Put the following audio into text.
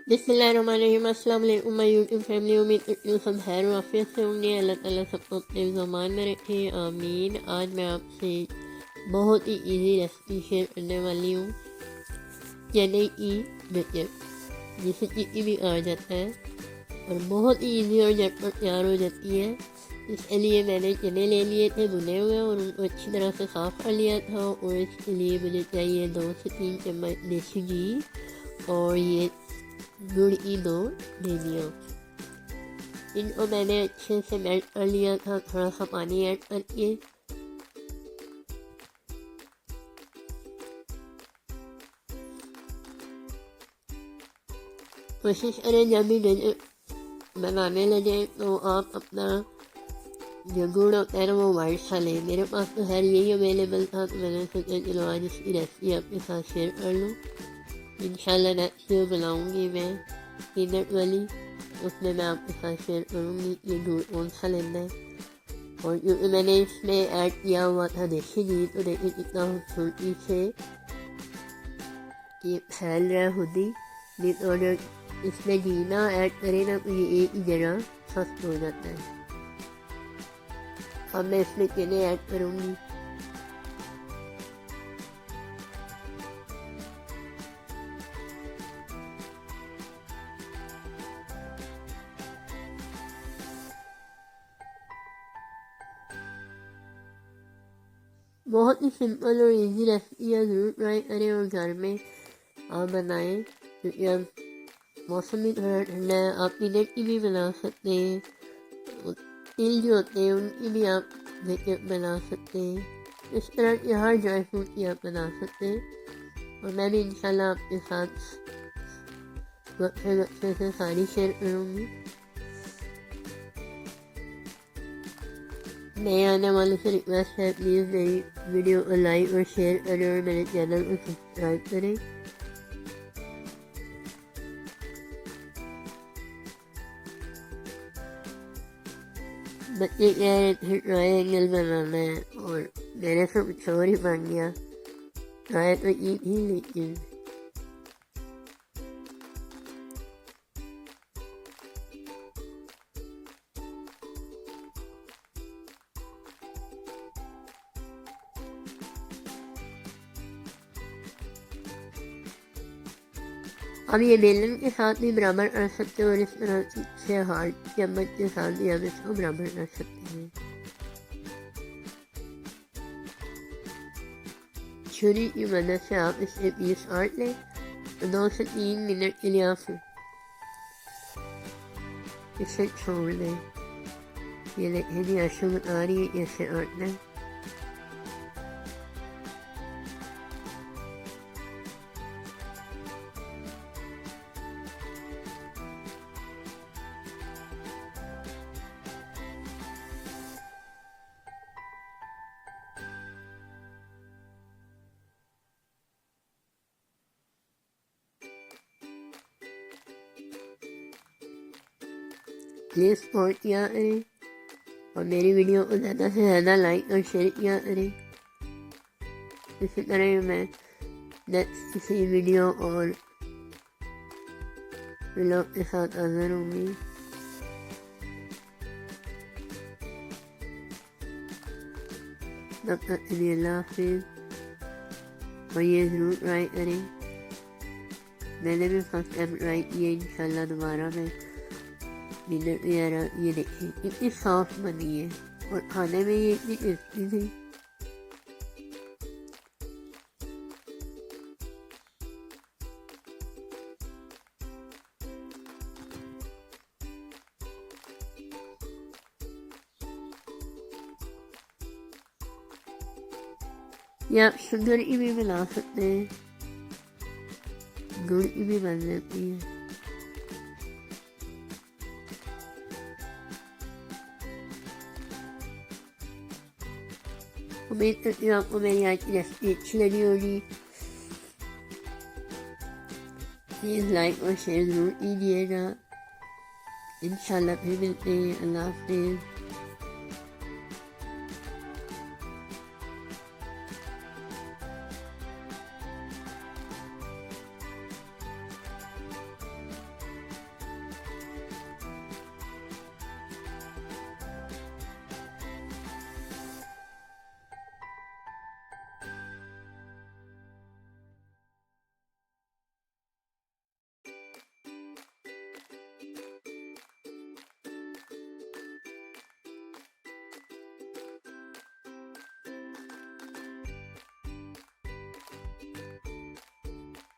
बिस्मिल्लाहिर्रहमानिर्रहीम। अस्सलाम वालेकुम माय यूट्यूब फैमिली। उम्मीद करती हूँ सब खैर आफियत से होंगे। अल्लाह ताला सबको अपने ज़मान में रखे, आमीन। आज मैं आपसे बहुत ही इजी रेसिपी शेयर करने वाली हूँ, चने की गचक, जिसे चिक्की भी कहा जाता है, और बहुत ही इजी और झटपट तैयार हो जाती है। इसके लिए मैंने चने ले लिए थे भुने हुए और उनको अच्छी तरह से साफ़ कर लिया था। और इसके लिए मुझे चाहिए 2 से 3 चम्मच देसी घी, और ये गुड़ की 2 ढेलियाँ। इनको मैंने अच्छे से मेल्ट कर लिया था, थोड़ा सा पानी ऐड करके। कोशिश करें जब भी गचक बनाने लगे तो आप अपना जो गुड़ होता है ना वो वाइट सा लें। मेरे पास तो खैर यही अवेलेबल था, तो मैंने सोचा चलो आज इसकी रेसिपी आपके साथ शेयर कर लूँ। इंशाल्लाह नेक्स्ट वीडियो बनाऊँगी मैं पीनट वाली, उसमें मैं आपके साथ शेयर करूँगी ये गुड़ कौन सा लेना है। और क्योंकि मैंने इसमें ऐड किया हुआ था देसी घी, तो देखिए कितना खूबसूरती से ये फैल रहा है खुद ही। नहीं तो अगर इसमें घी ना ऐड करें ना तो ये एक ही जगह सख्त हो जाता है। अब मैं इसमें चने ऐड करूँगी। बहुत ही सिंपल और इजी रेसिपी है, ज़रूर ट्राई करें और घर में आप बनाएं, क्योंकि अब मौसम भी थोड़ा ठंडा है। आप पीनट की भी बना सकते हैं, तिल जो होते हैं उनकी भी आप गचक बना सकते हैं। इस तरह के हर ड्राई फ्रूट की आप बना सकते हैं। और मैं भी इंशाल्लाह आपके साथ वक्त से सारी शेयर करूँगी। नए आने वालों से रिक्वेस्ट है, प्लीज़ मेरी वीडियो को लाइक और शेयर करें और मेरे चैनल को सब्सक्राइब करें। बच्चे कह रहे थे ट्रायंगल बनाना है और मेरे से कुछ और ही बन गया। ट्राई तो की थी लेकिन अब ये बेलन के साथ भी बराबर कर सकते हैं और इस तरह से हार्ड चम्मच के साथ भी हम इसको बराबर कर सकते हैं। छुरी की मदद से आप इसके पीस काट लें तो 2 से 3 मिनट के लिए आप इसे छोड़ दें। ये देखें जी, आशु बता रही है कैसे काटना है। प्लीज़ सपोर्ट किया करें और मेरी वीडियो को ज़्यादा से ज़्यादा लाइक और शेयर किया करें। इसी तरह मैं नेक्स्ट किसी वीडियो और व्लॉग के साथ हाज़िर होंगी। तब तक के लिए अल्लाह हाफ़िज़। और ये ज़रूर ट्राई करें, मैंने भी फर्स्ट टाइम ट्राई किया। इंशाल्लाह दोबारा मैं डिनर वगैरह। ये देखिए कितनी सॉफ्ट बनी है और खाने में ये इतनी टेस्टी थी। या आप शुगर की भी बना सकते हैं, गुड़ की भी बन जाती है। उम्मीद करती हूँ आपको मेरी आज की रेसिपी अच्छी लगी होगी। प्लीज़ लाइक और शेयर ज़रूर कीजिएगा। इंशाल्लाह फिर मिलते हैं। अल्लाह हाफ़िज़।